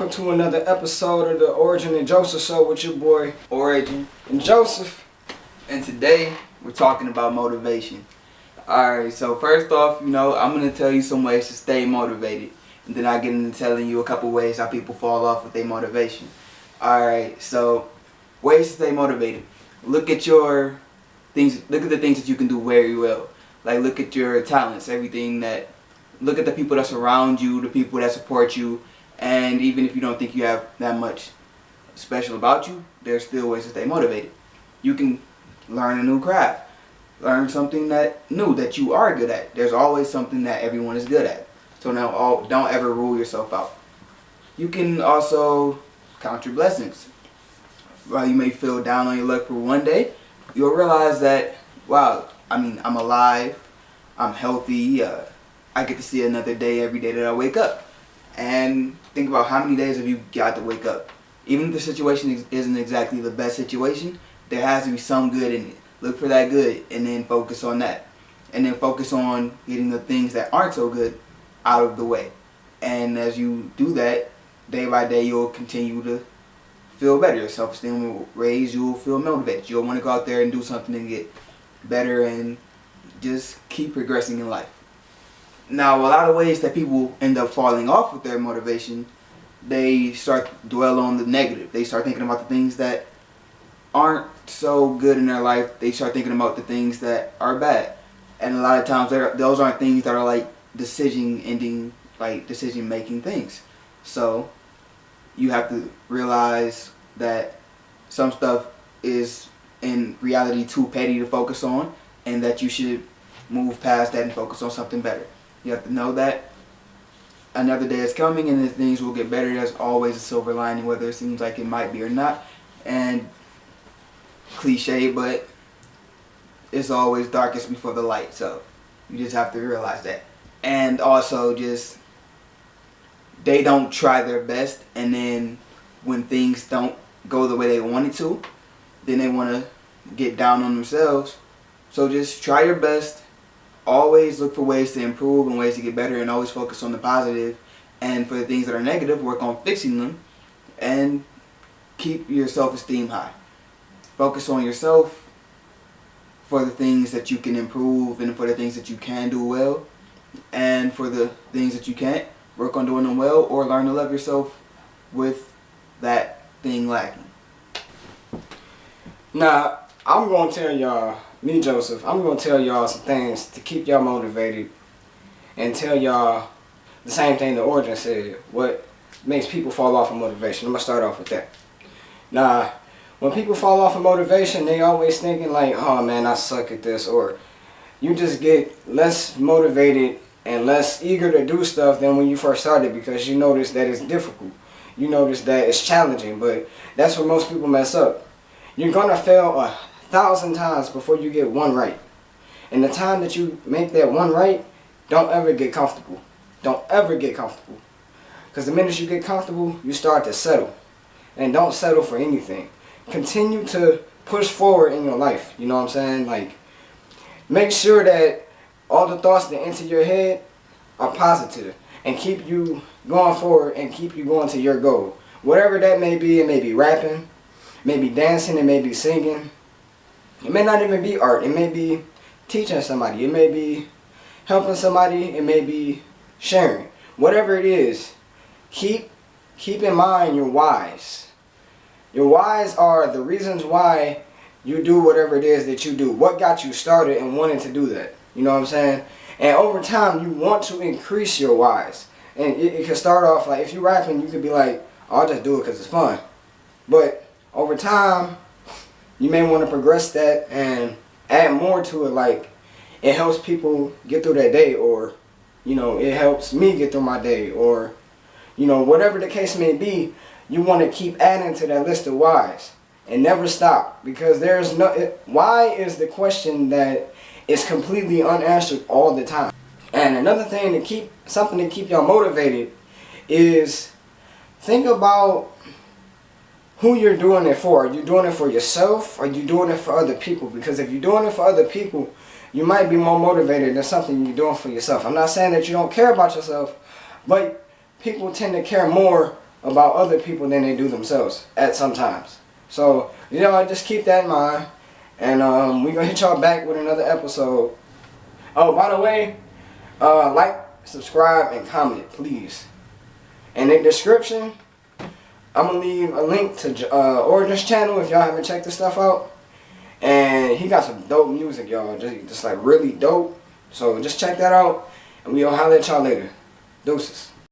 welcome to another episode of the Origin and Joseph Show with your boy Origin and Joseph. And today we're talking about motivation. Alright, so first off, I'm going to tell you some ways to stay motivated. And then I get into telling you a couple ways how people fall off with their motivation. Alright, so ways to stay motivated. Look at the things that you can do very well. Like look at your talents, look at the people that surround you, the people that support you. And even if you don't think you have that much special about you, there's still ways to stay motivated. You can learn a new craft. Learn something new that you are good at. There's always something that everyone is good at. So now don't ever rule yourself out. You can also count your blessings. While you may feel down on your luck for one day, you'll realize that, wow, I'm alive, I'm healthy, I get to see another day every day that I wake up. And think about how many days have you got to wake up. Even if the situation isn't exactly the best situation, there has to be some good in it. Look for that good and then focus on that. And then focus on getting the things that aren't so good out of the way. And as you do that, day by day you'll continue to feel better. Your self-esteem will raise, you'll feel motivated. You'll want to go out there and do something to get better and just keep progressing in life. Now, a lot of ways that people end up falling off with their motivation, they start to dwell on the negative. They start thinking about the things that aren't so good in their life. They start thinking about the things that are bad. And a lot of times, those aren't things that are like decision-making things. So, you have to realize that some stuff is in reality too petty to focus on, and that you should move past that and focus on something better. You have to know that another day is coming and that things will get better. There's always a silver lining, whether it seems like it might be or not. And cliche, but it's always darkest before the light. So you just have to realize that. And also they don't try their best, and then when things don't go the way they wanted to, then they want to get down on themselves. So just try your best. Always look for ways to improve and ways to get better, and always focus on the positive. And for the things that are negative, work on fixing them and keep your self-esteem high. Focus on yourself for the things that you can improve and for the things that you can do well. And for the things that you can't, work on doing them well, or learn to love yourself with that thing lacking. Now, I'm going to tell y'all, me Joseph, I'm going to tell y'all some things to keep y'all motivated and tell y'all the same thing the Origin said, what makes people fall off of motivation. I'm going to start off with that. Now, when people fall off of motivation, they always thinking like, oh man, I suck at this, or you just get less motivated and less eager to do stuff than when you first started because you notice that it's difficult. You notice that it's challenging, but that's where most people mess up. You're going to fail 1,000 times before you get one right. And the time that you make that one right, don't ever get comfortable. Don't ever get comfortable. Because the minute you get comfortable, you start to settle. And don't settle for anything. Continue to push forward in your life. You know what I'm saying? Like, make sure that all the thoughts that enter your head are positive and keep you going forward and keep you going to your goal. Whatever that may be, it may be rapping, it may be dancing, it may be singing. It may not even be art. It may be teaching somebody. It may be helping somebody. It may be sharing. Whatever it is, keep in mind your whys. Your whys are the reasons why you do whatever it is that you do. What got you started and wanting to do that? You know what I'm saying? And over time, you want to increase your whys. And it can start off like, if you're rapping, you could be like, oh, I'll just do it because it's fun. But over time, you may want to progress that and add more to it, like it helps people get through their day, or it helps me get through my day, or whatever the case may be. You want to keep adding to that list of whys and never stop, because why is the question that is completely unanswered all the time. And another thing to keep y'all motivated is think about who you're doing it for. Are you doing it for yourself? Or are you doing it for other people? Because if you're doing it for other people, you might be more motivated than something you're doing for yourself. I'm not saying that you don't care about yourself, but people tend to care more about other people than they do themselves at sometimes. So, y'all just keep that in mind. And we're going to hit y'all back with another episode. Oh, by the way, like, subscribe, and comment, please. And in the description, I'm going to leave a link to Origin's channel if y'all haven't checked this stuff out. And he got some dope music, y'all. Just like really dope. So just check that out. And we'll holler at y'all later. Deuces.